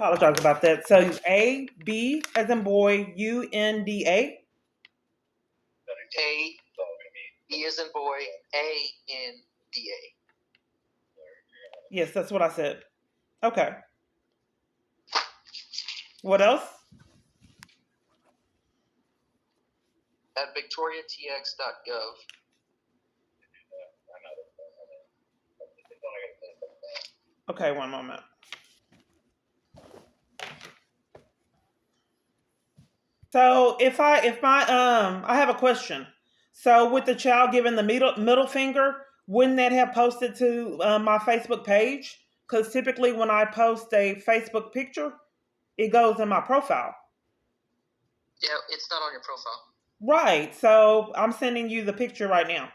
Apologize about that. So A, B as in boy, U-N-D-A. A, B as in boy, A-N-D-A. Yes, that's what I said. Okay. What else? At victoriatx.gov. Okay, one moment. So if I have a question. So with the child giving the middle finger, wouldn't that have posted to my Facebook page? Because typically when I post a Facebook picture, it goes in my profile. Yeah, it's not on your profile. Right. So I'm sending you the picture right now.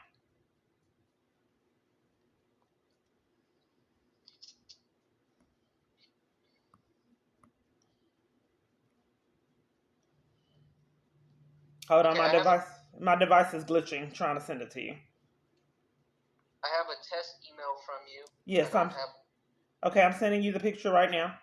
Hold on, my device is glitching. Trying to send it to you. I have a test email from you. Yes, okay. I'm sending you the picture right now.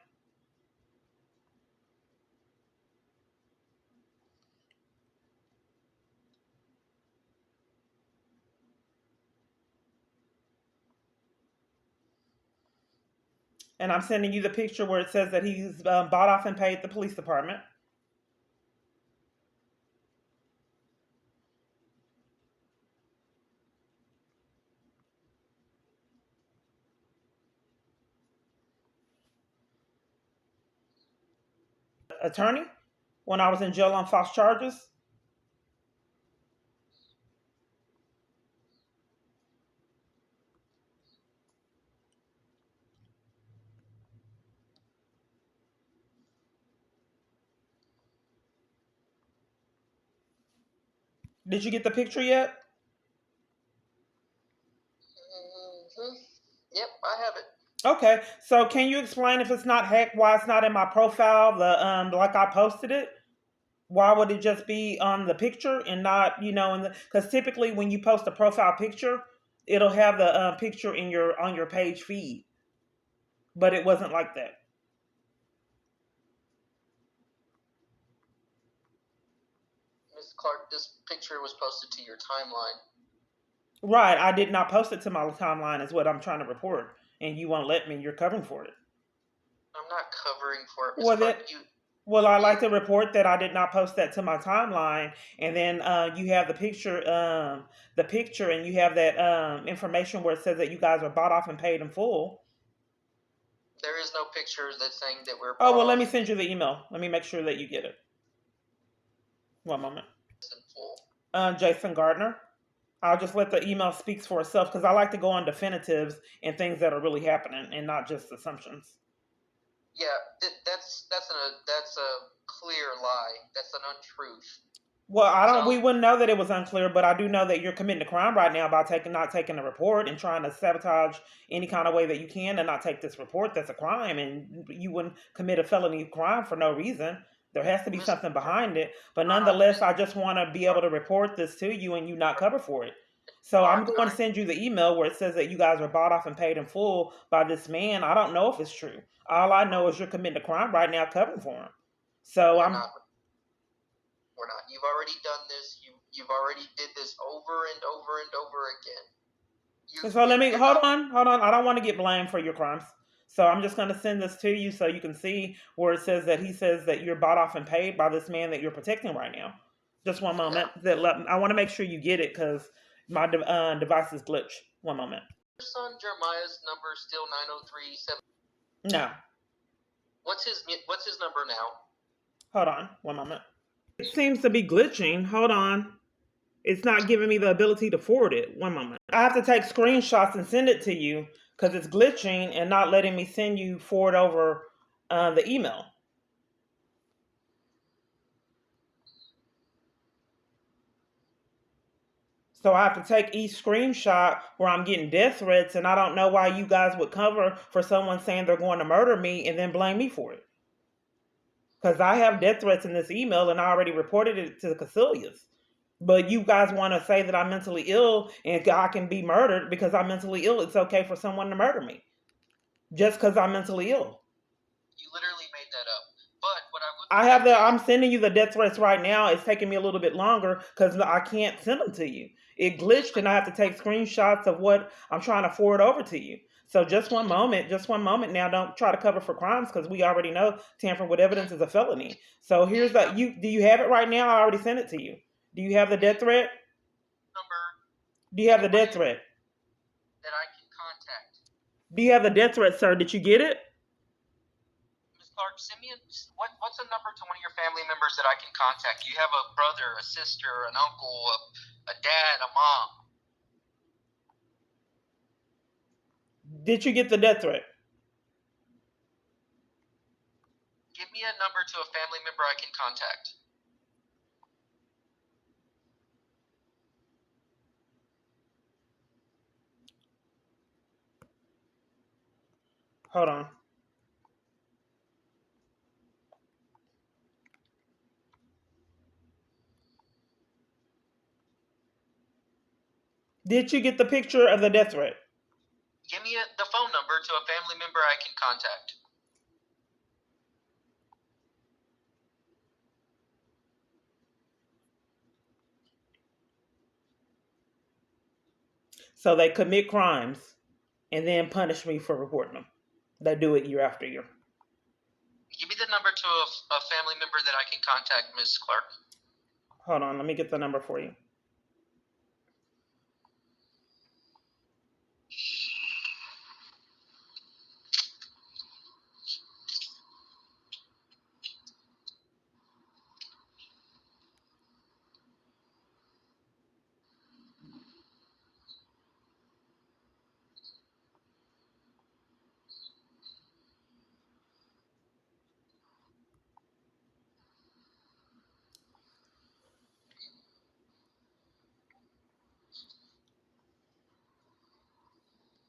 And I'm sending you the picture where it says that he's bought off and paid the police department. Attorney, when I was in jail on false charges. Did you get the picture yet? Mm-hmm. Yep, I have it. Okay, so can you explain if it's not hacked, why it's not in my profile? Like I posted it. Why would it just be on the picture and not, because typically when you post a profile picture, it'll have the picture in on your page feed, but it wasn't like that. Ms. Clark, this picture was posted to your timeline. Right, I did not post it to my timeline is what I'm trying to report, and you won't let me. You're covering for it. I'm not covering for it, Ms. Clark. Well, I like to report that I did not post that to my timeline, and then you have the picture, and you have that information where it says that you guys are bought off and paid in full. There is no picture that's saying that we're. Oh well, let me send you the email. Let me make sure that you get it. One moment. In full. Jason Gardner. I'll just let the email speak for itself because I like to go on definitives and things that are really happening and not just assumptions. Yeah, that's a clear lie. That's an untruth. Well, we wouldn't know that it was unclear, but I do know that you're committing a crime right now by not taking a report and trying to sabotage any kind of way that you can and not take this report. That's a crime, and you wouldn't commit a felony crime for no reason. There has to be something behind it. But nonetheless, I just want to be able to report this to you and you not cover for it. So I'm going to send you the email where it says that you guys are bought off and paid in full by this man. I don't know if it's true. All I know is you're committing a crime right now covering for him. So We're not. You've already done this. You've already did this over and over and over again. So let me hold on. I don't want to get blamed for your crimes. So I'm just going to send this to you so you can see where it says that he says that you're bought off and paid by this man that you're protecting right now. Just one moment. I want to make sure you get it because my device is glitched. One moment. Your son Jeremiah's number is still 9037. No. What's his number now? Hold on. One moment. It seems to be glitching. Hold on. It's not giving me the ability to forward it. One moment. I have to take screenshots and send it to you because it's glitching and not letting me send you forward over the email. So I have to take each screenshot where I'm getting death threats, and I don't know why you guys would cover for someone saying they're going to murder me and then blame me for it. Because I have death threats in this email, and I already reported it to the Casilias. But you guys want to say that I'm mentally ill and I can be murdered because I'm mentally ill. It's okay for someone to murder me just because I'm mentally ill. You literally made that up. But what I would I have the. I'm sending you the death threats right now. It's taking me a little bit longer because I can't send them to you. It glitched, and I have to take screenshots of what I'm trying to forward over to you. So just one moment, just one moment. Now, don't try to cover for crimes because we already know tampering with evidence is a felony. So here's that. You do you have it right now? I already sent it to you. Do you have the death threat? number Do you have the death threat? that I can contact. Do you have the death threat, sir? Did you get it? Ms. Clark, send me what's a number to one of your family members that I can contact? You have a brother, a sister, an uncle, a dad, a mom. Did you get the death threat? Give me a number to a family member I can contact. Hold on. Did you get the picture of the death threat? Give me the phone number to a family member I can contact. So they commit crimes and then punish me for reporting them. They do it year after year. Give me the number to a family member that I can contact, Ms. Clark. Hold on, let me get the number for you.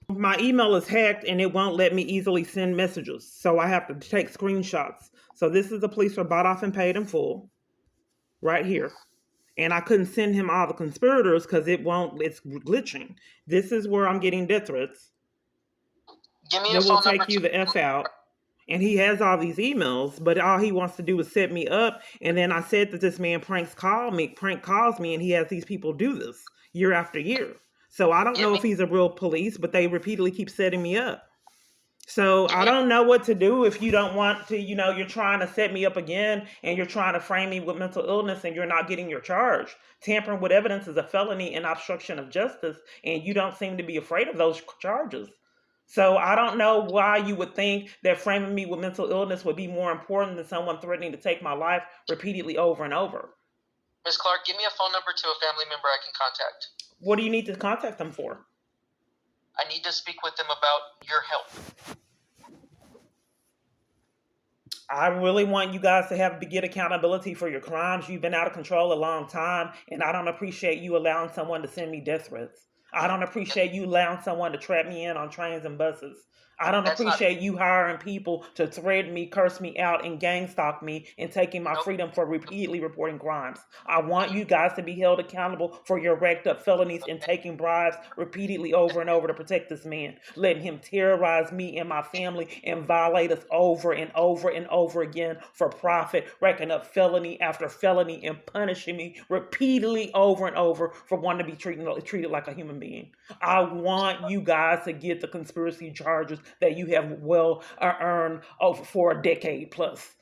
My email is hacked and it won't let me easily send messages. So I have to take screenshots. So this is the police were bought off and paid in full. Right here. And I couldn't send him all the conspirators because it's glitching. This is where I'm getting death threats. Give me a That will phone number take you the F out. And he has all these emails, but all he wants to do is set me up. And then I said that this man prank calls me, and he has these people do this year after year. So I don't know if he's a real police, but they repeatedly keep setting me up. So I don't know what to do if you don't want to, you're trying to set me up again and you're trying to frame me with mental illness and you're not getting your charge. Tampering with evidence is a felony and obstruction of justice, and you don't seem to be afraid of those charges. So I don't know why you would think that framing me with mental illness would be more important than someone threatening to take my life repeatedly over and over. Ms. Clark, give me a phone number to a family member I can contact. What do you need to contact them for? I need to speak with them about your help. I really want you guys to get accountability for your crimes. You've been out of control a long time, and I don't appreciate you allowing someone to send me death threats. I don't appreciate you allowing someone to trap me in on trains and buses. I don't appreciate you hiring people to threaten me, curse me out, and gang stalk me and taking my freedom for repeatedly reporting crimes. I want you guys to be held accountable for your racked up felonies and taking bribes repeatedly over and over to protect this man, letting him terrorize me and my family and violate us over and over and over again for profit, racking up felony after felony and punishing me repeatedly over and over for wanting to be treated like a human being. I want you guys to get the conspiracy charges that you have well earned over for a decade plus.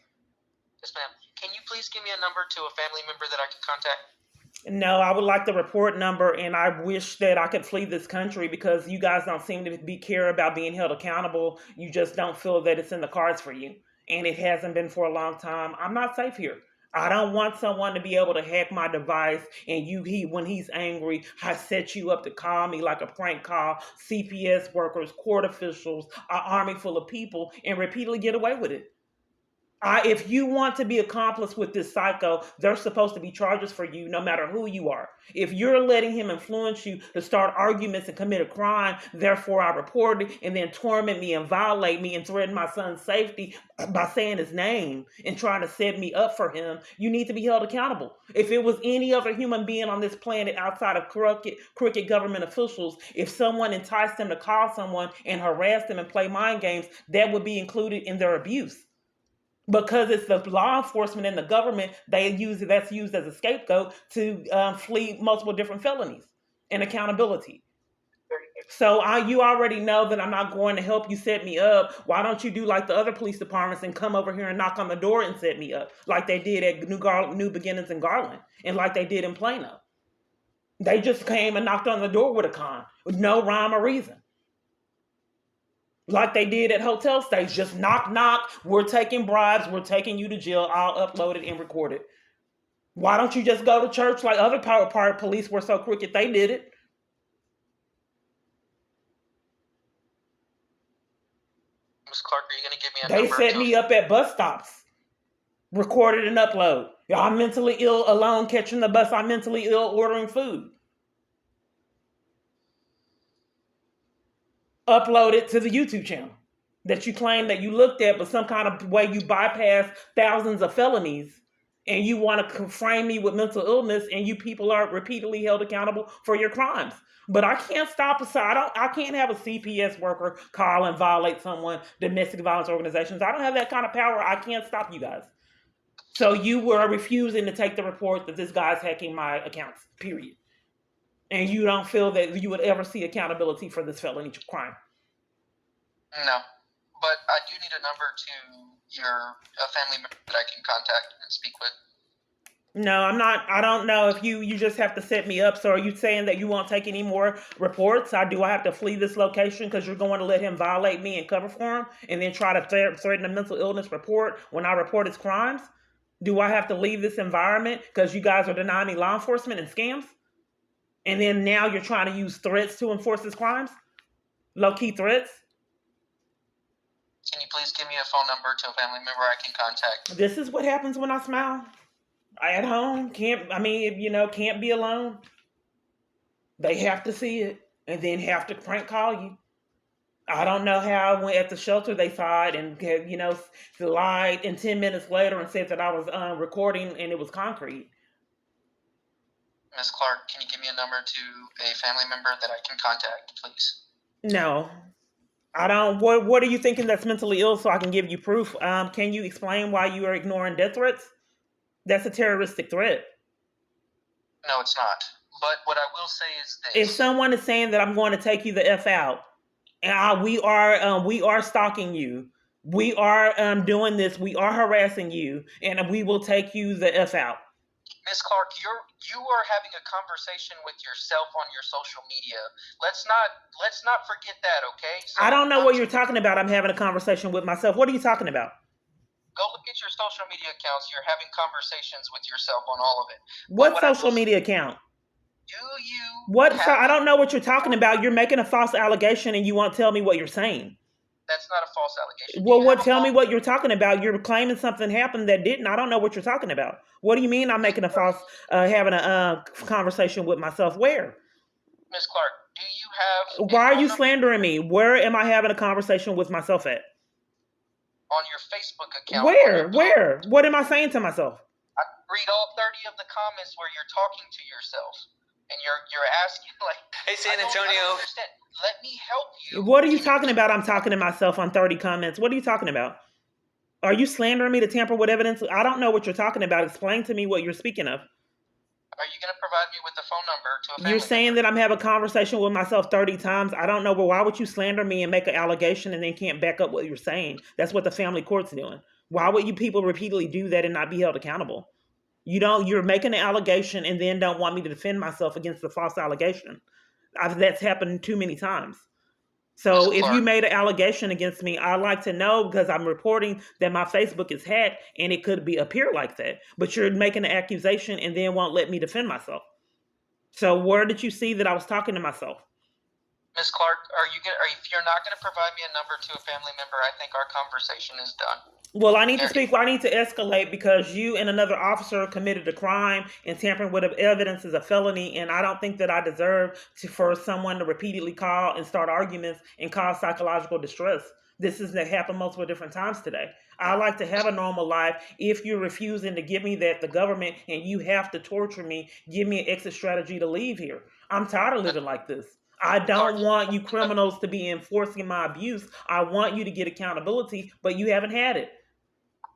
Yes, ma'am. Can you please give me a number to a family member that I can contact? No, I would like the report number, and I wish that I could flee this country because you guys don't seem to care about being held accountable. You just don't feel that it's in the cards for you, and it hasn't been for a long time. I'm not safe here. I don't want someone to be able to hack my device and when he's angry, I set you up to call me like a prank call, CPS workers, court officials, an army full of people, and repeatedly get away with it. If you want to be accomplice with this psycho, there's supposed to be charges for you no matter who you are. If you're letting him influence you to start arguments and commit a crime, therefore I report it, and then torment me and violate me and threaten my son's safety by saying his name and trying to set me up for him, you need to be held accountable. If it was any other human being on this planet outside of crooked government officials, if someone enticed them to call someone and harass them and play mind games, that would be included in their abuse. Because it's the law enforcement and the government that's used as a scapegoat to flee multiple different felonies and accountability. So you already know that I'm not going to help you set me up. Why don't you do like the other police departments and come over here and knock on the door and set me up, like they did at New Beginnings in Garland, and like they did in Plano? They just came and knocked on the door with a con, with no rhyme or reason. Like they did at hotel stays, just knock, knock. We're taking bribes. We're taking you to jail. I'll upload it and record it. Why don't you just go to church like other power police were so crooked they did it? Ms. Clark, are you going to give me a They number? set me up at bus stops, recorded and upload. I'm mentally ill alone catching the bus. I'm mentally ill ordering food. Upload it to the YouTube channel that you claim that you looked at, but some kind of way you bypass thousands of felonies and you want to frame me with mental illness, and you people are repeatedly held accountable for your crimes. But I can't stop a I can't have a CPS worker call and violate someone, domestic violence organizations. I don't have that kind of power. I can't stop you guys. So you were refusing to take the report that this guy's hacking my accounts, period. And you don't feel that you would ever see accountability for this felony crime? No, but I do need a number to a family member that I can contact and speak with. No, I'm not. I don't know if you just have to set me up. So are you saying that you won't take any more reports? Do I have to flee this location because you're going to let him violate me and cover for him, and then try to threaten a mental illness report when I report his crimes? Do I have to leave this environment because you guys are denying me law enforcement and scams? And then now you're trying to use threats to enforce his crimes? Low-key threats? Can you please give me a phone number to a family member I can contact? This is what happens when I smile. At home, can't be alone. They have to see it and then have to prank call you. I don't know how when at the shelter they saw it and lied, and 10 minutes later and said that I was recording and it was concrete. Ms. Clark, can you give me a number to a family member that I can contact, please? No. I don't. What are you thinking that's mentally ill so I can give you proof? Can you explain why you are ignoring death threats? That's a terroristic threat. No, it's not. But what I will say is this. If someone is saying that I'm going to take you the F out, and we are stalking you, we are doing this, we are harassing you, and we will take you the F out. Ms. Clark, you are having a conversation with yourself on your social media. Let's not forget that, okay? So I don't know what you're talking about. I'm having a conversation with myself. What are you talking about? Go look at your social media accounts. You're having conversations with yourself on all of it. What social media account? I don't know what you're talking about. You're making a false allegation and you won't tell me what you're saying. That's not a false allegation. Well, tell me what you're talking about. You're claiming something happened that didn't. I don't know what you're talking about. What do you mean I'm making a false, having a conversation with myself? Where? Ms. Clark, do you have... Why are you slandering me? Where am I having a conversation with myself at? On your Facebook account. Where? What am I saying to myself? I read all 30 of the comments where you're talking to yourself. And you're asking, like... Hey, San Antonio. I don't understand. Let me help you. What are you talking about? I'm talking to myself on 30 comments. What are you talking about? Are you slandering me to tamper with evidence? I don't know what you're talking about. Explain to me what you're speaking of. Are you going to provide me with the phone number to a family You're saying member? that I'm having a conversation with myself 30 times. I don't know, but why would you slander me and make an allegation and then can't back up what you're saying? That's what the family court's doing. Why would you people repeatedly do that and not be held accountable? You're making an allegation and then don't want me to defend myself against the false allegation. That's happened too many times. So if you made an allegation against me, I'd like to know, because I'm reporting that my Facebook is hacked and it could appear like that. But you're making an accusation and then won't let me defend myself. So where did you see that I was talking to myself? Ms. Clark, if you're not going to provide me a number to a family member, I think our conversation is done. Well, I need to speak. I need to escalate because you and another officer committed a crime, and tampering with evidence is a felony. And I don't think that I deserve for someone to repeatedly call and start arguments and cause psychological distress. This has happened multiple different times today. I like to have a normal life. If you're refusing to give me that, the government, and you have to torture me, give me an exit strategy to leave here. I'm tired of living like this. I don't want you criminals to be enforcing my abuse. I want you to get accountability, but you haven't had it.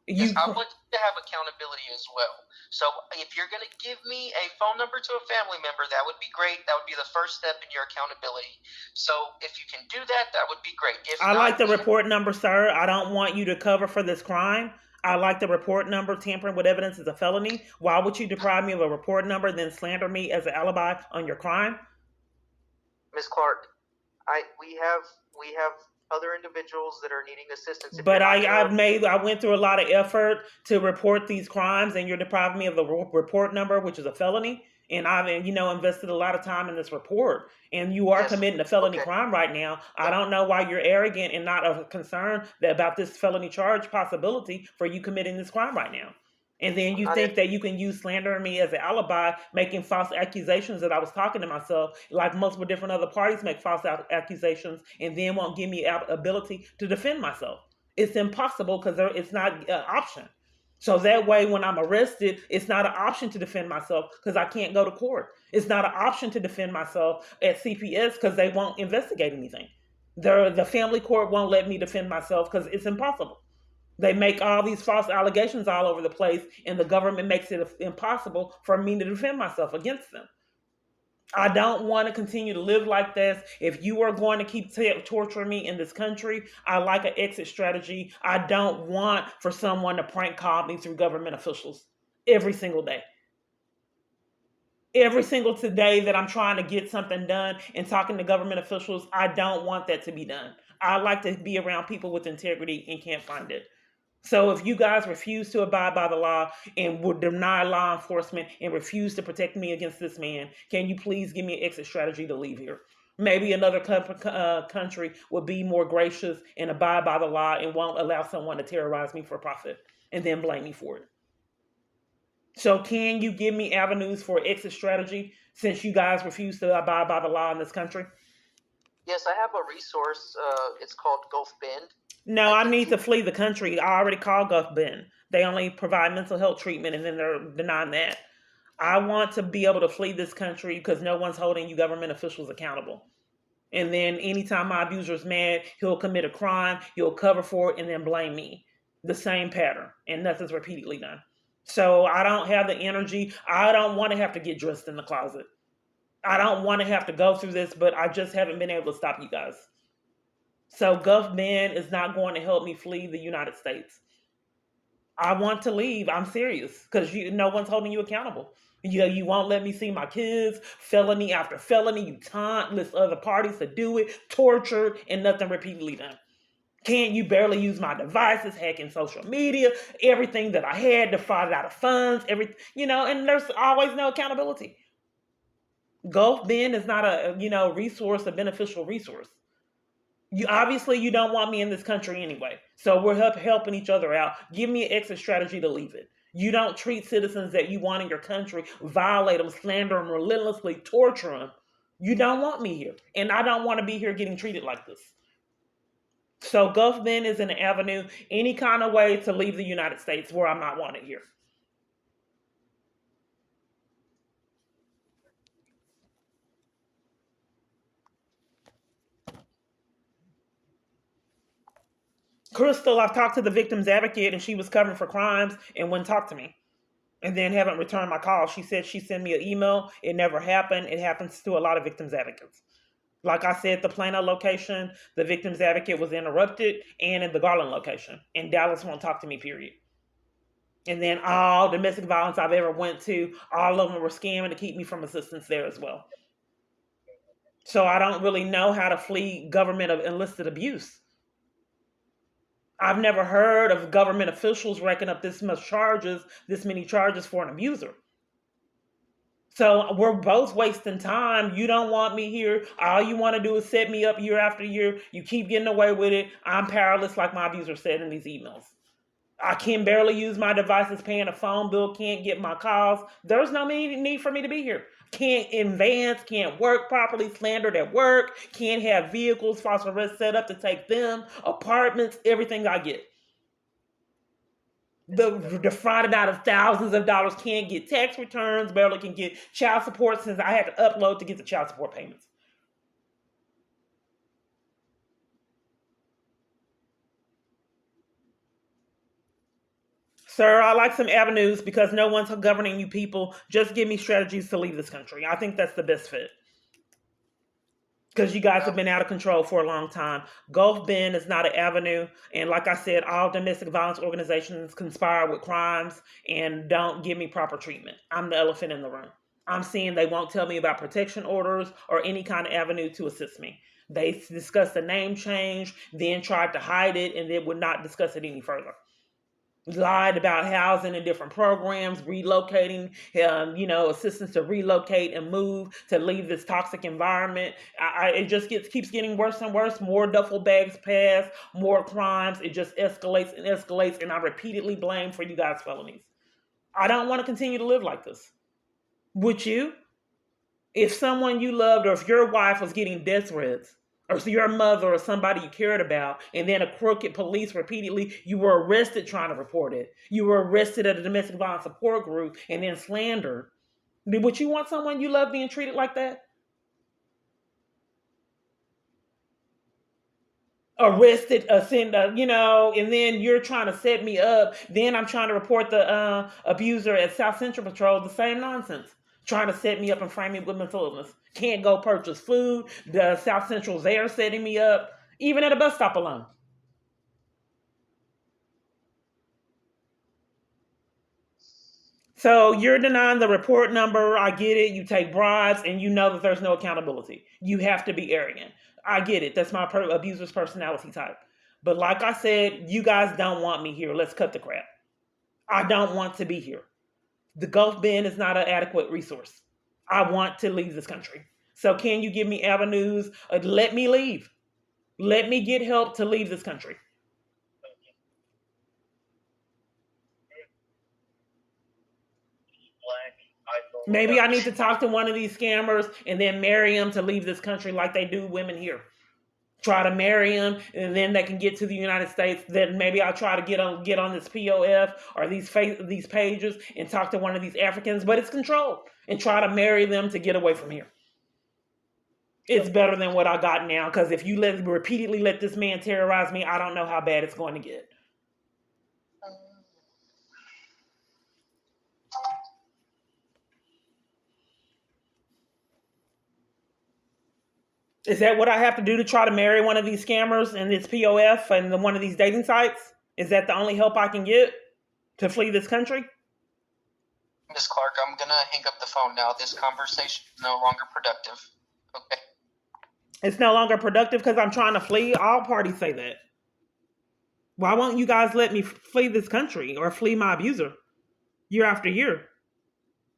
Yes, I You want to have accountability as well. So if you're going to give me a phone number to a family member, that would be great. That would be the first step in your accountability. So if you can do that, that would be great. If I like not, the we have, report number, sir. I don't want you to cover for this crime. I like the report number. Tampering with evidence is a felony. Why would you deprive me of a report number, then slander me as an alibi on your crime? Ms. Clark, we have other individuals that are needing assistance. If But you're not gonna, I went through a lot of effort to report these crimes, and you're depriving me of the report number, which is a felony. And I've invested a lot of time in this report, and you are yes, committing a felony okay, crime right now. I don't know why you're arrogant and not concerned about this felony charge possibility for you committing this crime right now. And then I'm you not. think that you can use slandering me as an alibi, making false accusations that I was talking to myself, like multiple different other parties make false accusations, and then won't give me ability to defend myself. It's impossible because it's not an option. So that way, when I'm arrested, it's not an option to defend myself because I can't go to court. It's not an option to defend myself at CPS because they won't investigate anything. The family court won't let me defend myself because it's impossible. They make all these false allegations all over the place, and the government makes it impossible for me to defend myself against them. I don't want to continue to live like this. If you are going to keep torturing me in this country, I like an exit strategy. I don't want for someone to prank call me through government officials every single day. Every single day that I'm trying to get something done and talking to government officials, I don't want that to be done. I like to be around people with integrity and can't find it. So if you guys refuse to abide by the law and would deny law enforcement and refuse to protect me against this man, can you please give me an exit strategy to leave here? Maybe another country would be more gracious and abide by the law and won't allow someone to terrorize me for profit and then blame me for it. So can you give me avenues for exit strategy since you guys refuse to abide by the law in this country? Yes, I have a resource. It's called Gulf Bend. No, I I can need give. to flee the country. I already called Gulf Bend. They only provide mental health treatment and then they're denying that. I want to be able to flee this country because no one's holding you government officials accountable. And then anytime my abuser's mad, he'll commit a crime, he'll cover for it, and then blame me. The same pattern. And nothing's repeatedly done. So I don't have the energy. I don't want to have to get dressed in the closet. I don't want to have to go through this, but I just haven't been able to stop you guys. So Gulf Bend is not going to help me flee the United States. I want to leave. I'm serious because no one's holding you accountable. You won't let me see my kids. Felony after felony. You taunt, list other parties to do it. Tortured and nothing repeatedly done. Can't you barely use my devices, hacking social media, everything that I had to fight out of funds, and there's always no accountability. Gulf Bend is not a resource, a beneficial resource. You don't want me in this country anyway. So we're helping each other out. Give me an exit strategy to leave it. You don't treat citizens that you want in your country, violate them, slander them, relentlessly torture them. You don't want me here. And I don't want to be here getting treated like this. So Gulf Bend is an avenue, any kind of way to leave the United States where I'm not wanted here. Crystal, I've talked to the victim's advocate and she was covering for crimes and wouldn't talk to me. And then haven't returned my call. She said she sent me an email. It never happened. It happens to a lot of victims advocates. Like I said, the Plano location, the victims advocate was interrupted, and in the Garland location. And Dallas won't talk to me, period. And then all domestic violence I've ever went to, all of them were scamming to keep me from assistance there as well. So I don't really know how to flee government of enlisted abuse. I've never heard of government officials racking up this many charges for an abuser. So we're both wasting time. You don't want me here. All you want to do is set me up year after year. You keep getting away with it. I'm powerless, like my abuser said in these emails. I can barely use my devices, paying a phone bill, can't get my calls. There's no need for me to be here. Can't advance, can't work properly, slandered at work, can't have vehicles, false arrest set up to take them, apartments, everything I get. The defrauded out of thousands of dollars, can't get tax returns, barely can get child support since I had to upload to get the child support payments. Sir, I like some avenues because no one's governing you people. Just give me strategies to leave this country. I think that's the best fit. Because you guys have Well, been out of control for a long time. Gulf Bend is not an avenue. And like I said, all domestic violence organizations conspire with crimes and don't give me proper treatment. I'm the elephant in the room. I'm seeing they won't tell me about protection orders or any kind of avenue to assist me. They discussed the name change, then tried to hide it, and then would not discuss it any further. Lied about housing and different programs, relocating, assistance to relocate and move to leave this toxic environment. It just keeps getting worse and worse. More duffel bags pass, more crimes. It just escalates and escalates, and I'm repeatedly blamed for you guys' felonies. I don't want to continue to live like this. Would you? If someone you loved or if your wife was getting death threats, or your mother or somebody you cared about, and then a crooked police repeatedly, you were arrested trying to report it. You were arrested at a domestic violence support group and then slandered. Would you want someone you love being treated like that? Arrested, and then you're trying to set me up. Then I'm trying to report the abuser at South Central Patrol. The same nonsense, trying to set me up and frame me with mental illness. Can't go purchase food. The South Central's there setting me up, even at a bus stop alone. So you're denying the report number. I get it. You take bribes and you know that there's no accountability. You have to be arrogant. I get it. That's my abuser's personality type. But like I said, you guys don't want me here. Let's cut the crap. I don't want to be here. The Gulf Bend is not an adequate resource. I want to leave this country. So can you give me avenues? Let me leave. Let me get help to leave this country. Maybe I need to talk to one of these scammers and then marry them to leave this country like they do women here. Try to marry them, and then they can get to the United States. Then maybe I'll try to get on this POF or these pages and talk to one of these Africans, but it's controlled, and try to marry them to get away from here. It's better than what I got now, because if you repeatedly let this man terrorize me, I don't know how bad it's going to get. Is that what I have to do to try to marry one of these scammers and this POF and one of these dating sites? Is that the only help I can get to flee this country? Miss Clark, I'm going to hang up the phone now. This conversation is no longer productive. Okay. It's no longer productive because I'm trying to flee. All parties say that. Why won't you guys let me flee this country or flee my abuser year after year?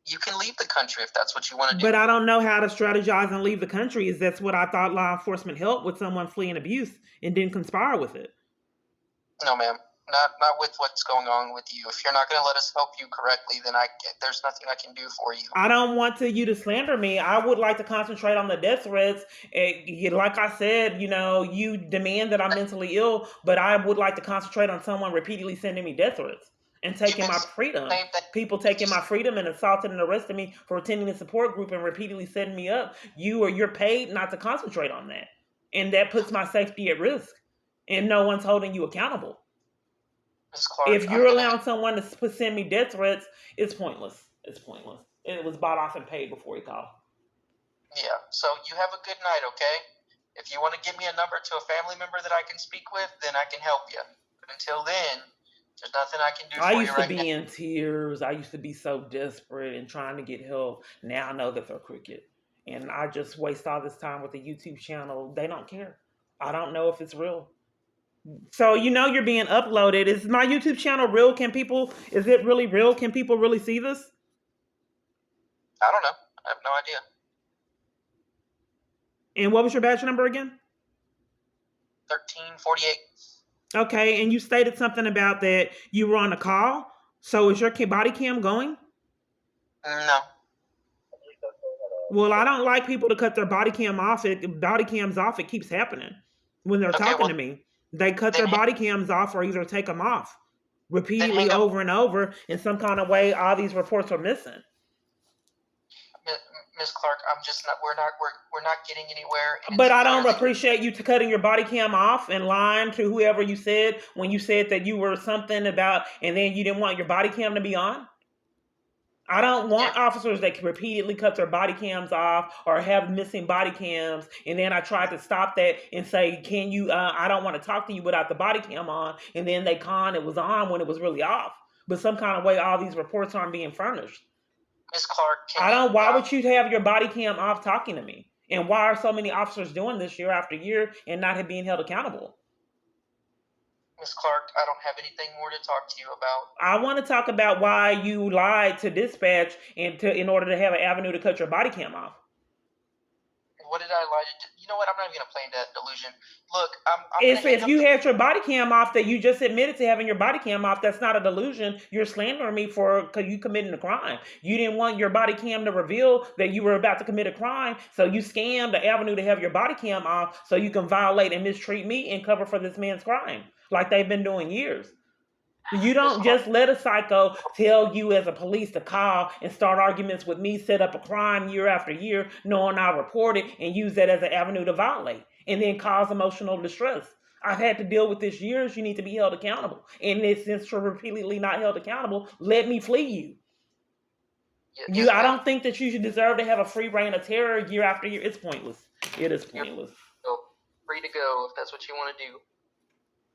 You can leave the country if that's what you want to do. But I don't know how to strategize and leave the country. That's what I thought law enforcement helped with someone fleeing abuse and didn't conspire with it. No, ma'am. Not with what's going on with you. If you're not going to let us help you correctly, then there's nothing I can do for you. I don't want you to slander me. I would like to concentrate on the death threats. Like I said, you demand that I'm mentally ill, but I would like to concentrate on someone repeatedly sending me death threats and taking my freedom. People taking my freedom and assaulting and arresting me for attending a support group and repeatedly setting me up. You're paid not to concentrate on that. And that puts my safety at risk. And no one's holding you accountable. Clark, if you're allowing someone to send me death threats, it's pointless. It's pointless. It was bought off and paid before he called. Yeah. So you have a good night, okay? If you want to give me a number to a family member that I can speak with, then I can help you. But until then, there's nothing I can do for you right now. I used to be in tears. I used to be so desperate and trying to get help. Now I know that they're crooked. And I just waste all this time with the YouTube channel. They don't care. I don't know if it's real. So you're being uploaded. Is my YouTube channel real? Is it really real? Can people really see this? I don't know. I have no idea. And what was your badge number again? 1348. Okay, and you stated something about that you were on a call. So is your body cam going? No. Well, I don't like people to cut their body cams off. It keeps happening when they're talking to me. They cut their body cams off or either take them off repeatedly over and over. In some kind of way, all these reports are missing. Miss Clark, I'm just not. We're not getting anywhere, and But it's I clear don't that appreciate you cutting your body cam off and lying to whoever you said when you said that you were something about, and then you didn't want your body cam to be on. I don't yeah, want officers that can repeatedly cut their body cams off or have missing body cams. And then I tried to stop that and say, "Can you? I don't want to talk to you without the body cam on." And then they con it was on when it was really off. But some kind of way, all these reports aren't being furnished. Miss Clark, can I you? don't. Why would you have your body cam off talking to me? And why are so many officers doing this year after year and not being held accountable? Miss Clark, I don't have anything more to talk to you about. I want to talk about why you lied to dispatch in order to have an avenue to cut your body cam off. What did I lie to? You know what? I'm not even gonna play into that delusion. Look, I'm gonna hang If up you the. had your body cam off, that you just admitted to having your body cam off, that's not a delusion. You're slandering me for because you committing a crime. You didn't want your body cam to reveal that you were about to commit a crime, so you scammed the avenue to have your body cam off so you can violate and mistreat me and cover for this man's crime, like they've been doing years. You Miss don't Clark, just let a psycho tell you as a police to call and start arguments with me, set up a crime year after year, knowing I'll report it and use that as an avenue to violate and then cause emotional distress. I've had to deal with this years. You need to be held accountable. And since you're repeatedly not held accountable, let me flee you. yes, I ma'am. don't think that you should deserve to have a free reign of terror year after year. It's pointless. It is You're pointless. free to go if that's what you want to do.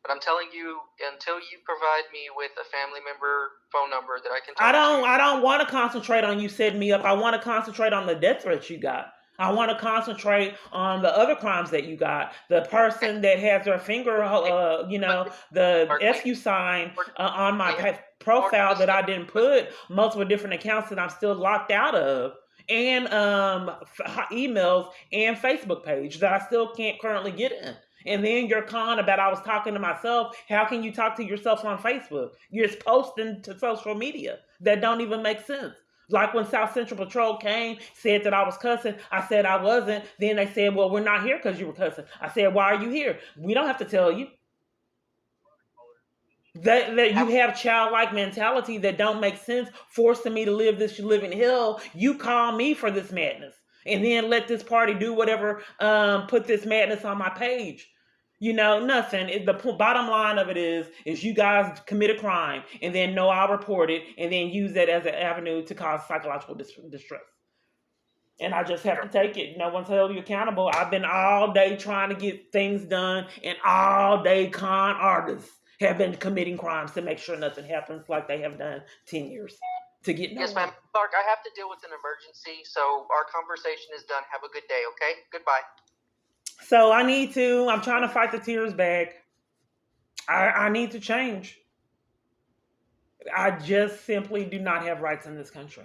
But I'm telling you, until you provide me with a family member phone number that I can talk to. I don't want to concentrate on you setting me up. I want to concentrate on the death threats you got. I want to concentrate on the other crimes that you got. The person that has their finger, But the Clark, FU sign on my we have more to profile that I discuss. didn't put, multiple different accounts that I'm still locked out of, and emails and Facebook page that I still can't currently get in. And then your con about I was talking to myself. How can you talk to yourself on Facebook? You're just posting to social media that don't even make sense. Like when South Central Patrol came, said that I was cussing. I said I wasn't. Then they said, "Well, we're not here because you were cussing." I said, "Why are you here? We don't have to tell you." That you have childlike mentality that don't make sense, forcing me to live this living hell. You call me for this madness, and then let this party do whatever. Put this madness on my page. Nothing. The bottom line of it is you guys commit a crime, and then know I'll report it, and then use that as an avenue to cause psychological distress. And I just have to take it. No one's held you accountable. I've been all day trying to get things done, and all day con artists have been committing crimes to make sure nothing happens like they have done 10 years to get Yes, nowhere. ma'am. Clark, I have to deal with an emergency, so our conversation is done. Have a good day, okay? Goodbye. So I'm trying to fight the tears back. I need to change. I just simply do not have rights in this country.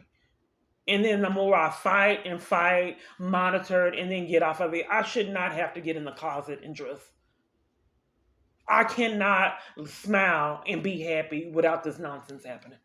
And then the more I fight, monitored, and then get off of it, I should not have to get in the closet and dress. I cannot smile and be happy without this nonsense happening.